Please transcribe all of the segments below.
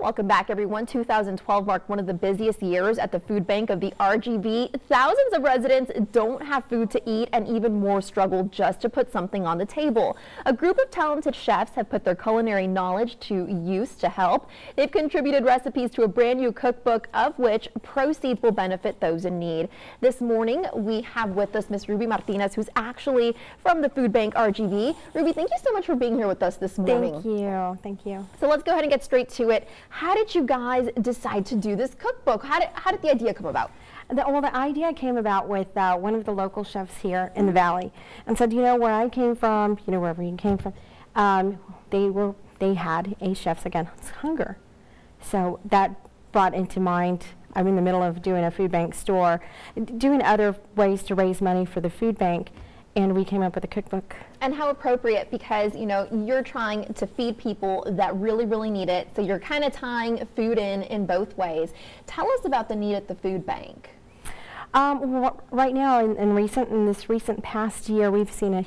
Welcome back, everyone. 2012 marked one of the busiest years at the Food Bank of the RGV. Thousands of residents don't have food to eat, and even more struggle just to put something on the table. A group of talented chefs have put their culinary knowledge to use to help. They've contributed recipes to a brand new cookbook, of which proceeds will benefit those in need. This morning, we have with us Miss Ruby Martinez, who's actually from the Food Bank RGV. Ruby, thank you so much for being here with us this morning. Thank you. Thank you. So let's go ahead and get straight to it. How did you guys decide to do this cookbook? How did the idea come about? Well, the idea came about with one of the local chefs here in the Valley, and said, you know, where I came from, you know, wherever you came from, they had a chefs against hunger. So that brought into mind, I'm in the middle of doing a food bank store, doing other ways to raise money for the food bank, and we came up with a cookbook. And how appropriate, because, you know, you're trying to feed people that really, really need it, so you're kind of tying food in both ways. Tell us about the need at the food bank. Right now, in this recent past year, we've seen a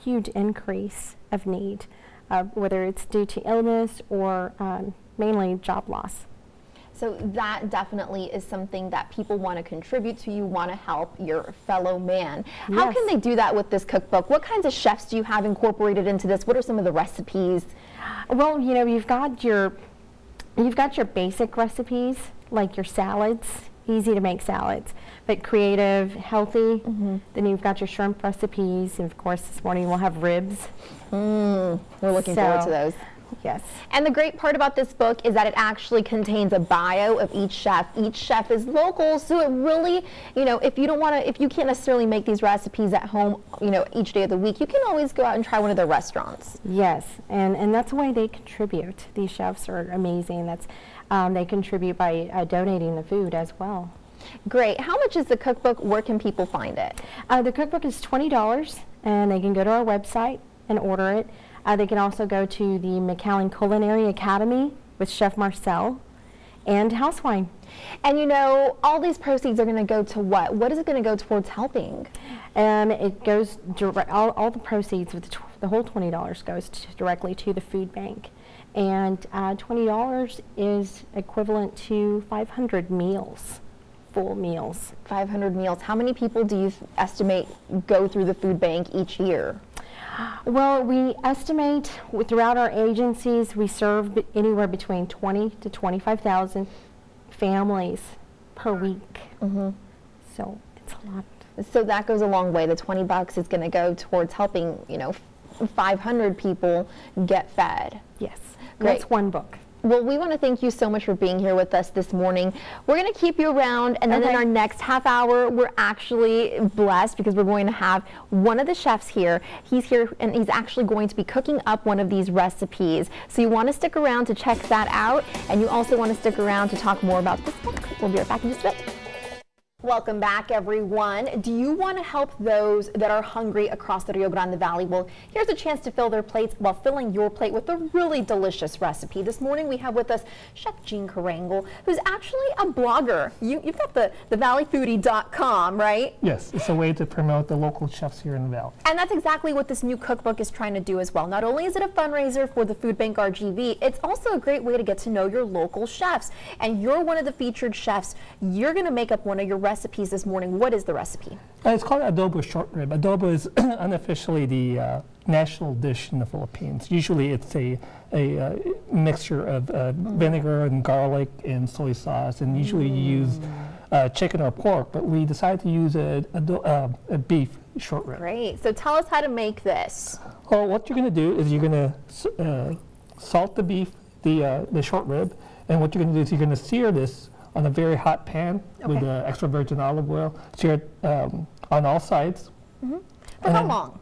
huge increase of need, whether it's due to illness or mainly job loss. So that definitely is something that people want to contribute to. You want to help your fellow man. Yes. How can they do that with this cookbook? What kinds of chefs do you have incorporated into this? What are some of the recipes? Well, you know, you've got your basic recipes, like your salads, easy to make salads, but creative, healthy. Then you've got your shrimp recipes, and of course this morning we'll have ribs. We're looking forward to those. Yes. And the great part about this book is that it actually contains a bio of each chef. Each chef is local, so it really, you know, if you can't necessarily make these recipes at home, you know, each day of the week, you can always go out and try one of their restaurants. Yes, and that's the way they contribute. These chefs are amazing. That's they contribute by donating the food as well. Great. How much is the cookbook? Where can people find it? The cookbook is $20, and they can go to our website and order it. They can also go to the McAllen Culinary Academy with Chef Marcel and Housewine. And you know, all these proceeds are going to go to what? What is it going to go towards helping? It goes all the proceeds with the whole $20 goes directly to the food bank, and $20 is equivalent to 500 meals. Full meals. 500 meals. How many people do you estimate go through the food bank each year? Well, we estimate throughout our agencies we serve anywhere between 20 to 25,000 families per week. So it's a lot. So that goes a long way. The $20 is going to go towards helping, you know, 500 people get fed. Yes. Great. That's one book. Well, we want to thank you so much for being here with us this morning. We're going to keep you around, and then in our next half hour, we're actually blessed because we're going to have one of the chefs here. He's here, and he's actually going to be cooking up one of these recipes. So you want to stick around to check that out, and you also want to stick around to talk more about this book. We'll be right back in just a bit. Welcome back, everyone. Do you want to help those that are hungry across the Rio Grande Valley? Well, here's a chance to fill their plates while filling your plate with a really delicious recipe. This morning we have with us Chef Jean Carangle, who's actually a blogger. You've got the valleyfoodie.com, right? Yes, it's a way to promote the local chefs here in the Valley. And that's exactly what this new cookbook is trying to do as well. Not only is it a fundraiser for the Food Bank RGV, it's also a great way to get to know your local chefs. And you're one of the featured chefs. You're going to make up one of your recipes this morning. What is the recipe? It's called adobo short rib. Adobo is unofficially the national dish in the Philippines. Usually it's a mixture of vinegar and garlic and soy sauce, and usually you use chicken or pork, but we decided to use a beef short rib. Great. So tell us how to make this. Well, what you're going to do is you're going to salt the beef, the short rib, and what you're going to do is you're going to sear this on a very hot pan with extra virgin olive oil. Sear it on all sides. For how long?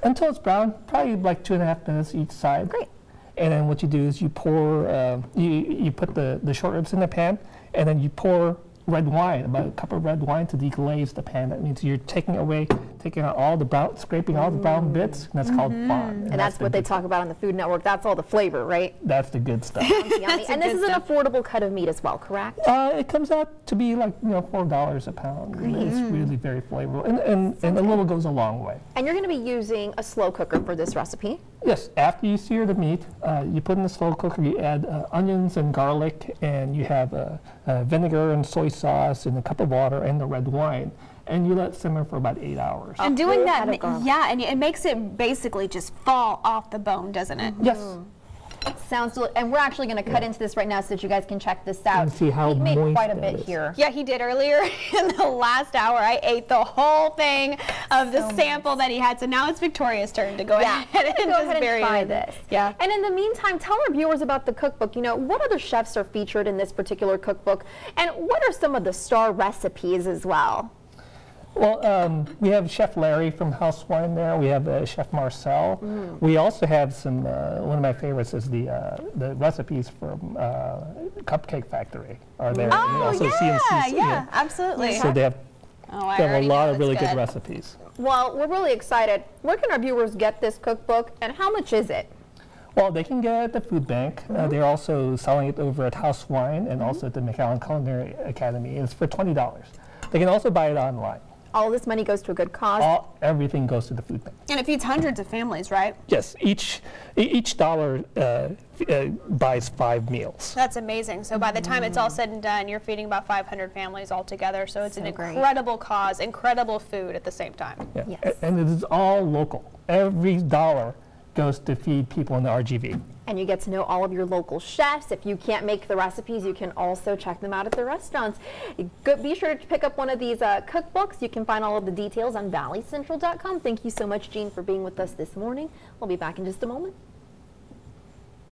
Until it's brown, probably like 2.5 minutes each side. Great. And then what you do is you pour, you put the short ribs in the pan, and then you pour red wine, about a cup of red wine to deglaze the pan. That means you're taking out all the brown, scraping all the brown bits, and that's called fond. And that's what they talk about on the Food Network. That's all the flavor, right? That's the good stuff. And this is an affordable cut of meat as well, correct? It comes out to be like, you know, $4 a pound. It's really very flavorful, and a little goes a long way. And you're going to be using a slow cooker for this recipe? Yes, after you sear the meat, you put in the slow cooker, you add onions and garlic, and you have vinegar and soy sauce and a cup of water and the red wine. And you let it simmer for about 8 hours. And doing that, yeah, and it makes it basically just fall off the bone, doesn't it? Yes. Sounds delicious. And we're actually going to cut into this right now so that you guys can check this out. And see how he made moist quite a that bit is. here. Yeah, he did earlier in the last hour. I ate the whole thing of the sample that he had. So now it's Victoria's turn to go ahead and go ahead and try this. Yeah. And in the meantime, tell our viewers about the cookbook. You know, what other chefs are featured in this particular cookbook, and what are some of the star recipes as well? Well, we have Chef Larry from House Wine there. We have Chef Marcel. We also have some, one of my favorites is the recipes from Cupcake Factory are there. Oh, and also yeah, CNC, yeah, absolutely. So they have, I they have a already lot know of really it's good recipes. Well, we're really excited. Where can our viewers get this cookbook, and how much is it? Well, they can get it at the Food Bank. They're also selling it over at House Wine and also at the McAllen Culinary Academy. It's for $20. They can also buy it online. All this money goes to a good cause. Everything goes to the food bank. And it feeds hundreds of families, right? Yes, each dollar buys 5 meals. That's amazing. So by the time it's all said and done, you're feeding about 500 families altogether. So it's an incredible cause, incredible food at the same time. Yeah. Yes. And it is all local. Every dollar goes to feed people in the RGV. And you get to know all of your local chefs. If you can't make the recipes, you can also check them out at the restaurants. Be sure to pick up one of these cookbooks. You can find all of the details on valleycentral.com. Thank you so much, Jean, for being with us this morning. We'll be back in just a moment.